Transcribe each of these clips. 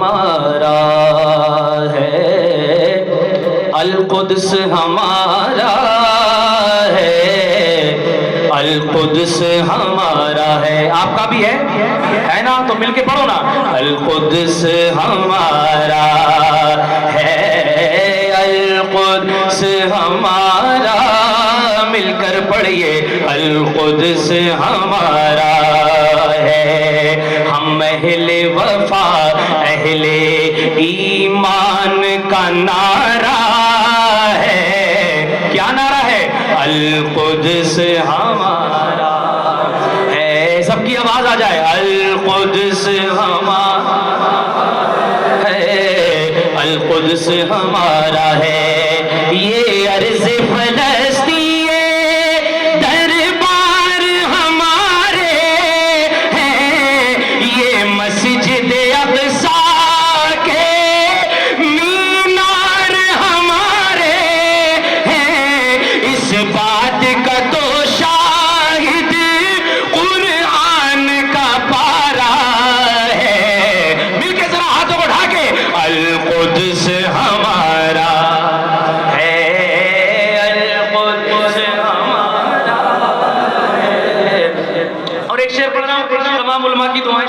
ہمارا ہے، القدس ہمارا ہے، القدس ہمارا ہے۔ آپ کا بھی ہے نا؟ تو مل کے پڑھو نا، القدس ہمارا ہے، القدس ہمارا، مل کر پڑھیے، القدس ہمارا ہے۔ ہم اہل وفا اہل ایمان کا نعرہ ہے، کیا نعرہ ہے؟ القدس ہمارا ہے۔ سب کی آواز آ جائے، القدس ہمارا ہے، القدس ہمارا ہے۔ یہ عرض فلسطین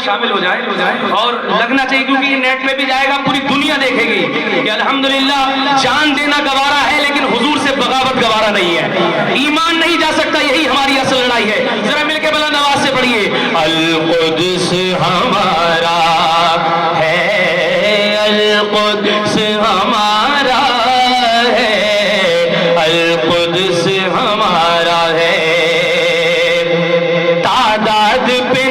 شامل ہو جائے اور لگنا چاہیے، کیونکہ یہ نیٹ پہ بھی جائے گا، پوری دنیا دیکھے گی کہ الحمدللہ جان دینا گوارا ہے لیکن حضور سے بغاوت گوارا نہیں ہے، ایمان نہیں جا سکتا، یہی ہماری اصل لڑائی ہے۔ ذرا مل کے بلند آواز سے پڑھیے، القدس ہمارا ہے، القدس ہمارا ہے، القدس ہمارا ہے۔ تعداد پہ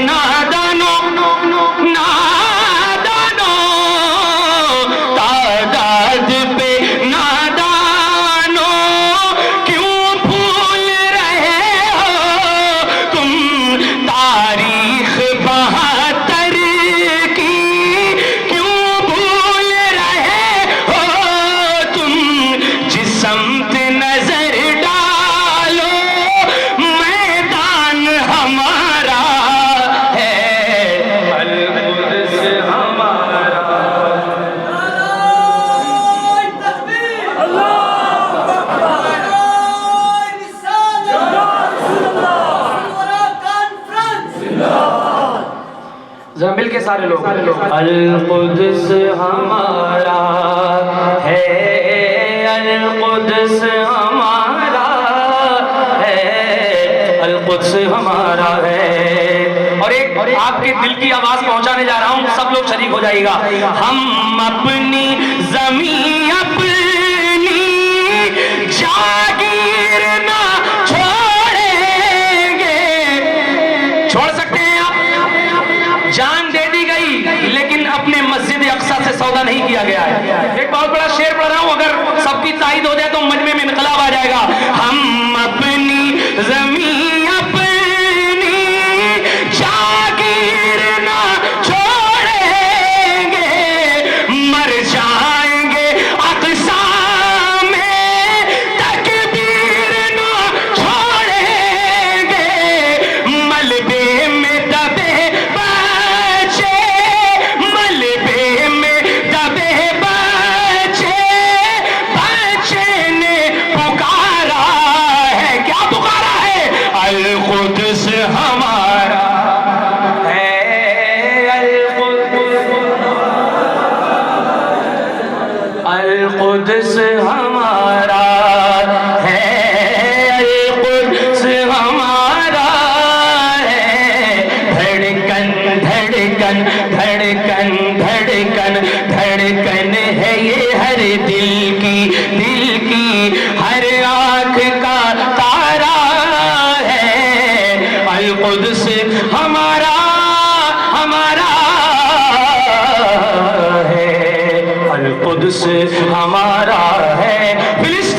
مل کے سارے لوگ، القدس ہمارا ہے، القدس ہمارا ہے، القدس ہمارا ہے۔ اور ایک آپ کے دل کی آواز پہنچانے جا رہا ہوں، سب لوگ شریک ہو جائے گا۔ ہم اپنی زمین اپنی جاگیر نہ چھوڑیں گے، چھوڑ سکتے ہیں آپ؟ جان دے دی گئی لیکن اپنے مسجد اقصی سے سودا نہیں کیا گیا ہے۔ ایک بہت بڑا شعر پڑھ رہا ہوں، اگر سب کی تائید ہو جائے تو مجمع میں انقلاب آ جائے گا۔ ہم اپنی زمین اپنی جاگیر نہ چھوڑیں گے، مر جائیں گے اقصی میں تکبیر نہ چھوڑیں گے، ملبے میں دبے القدس ہمارا ہے، القدس ہمارا ہے، القدس ہمارا ہے۔ دھڑکن دھڑکن دھڑکن دھڑکن دھڑکن ہے یہ ہر دل کی ہر آنکھ کا تارا ہے، القدس ہمارا ہمارا ہے، القدس ہمارا ہے۔ فلسطین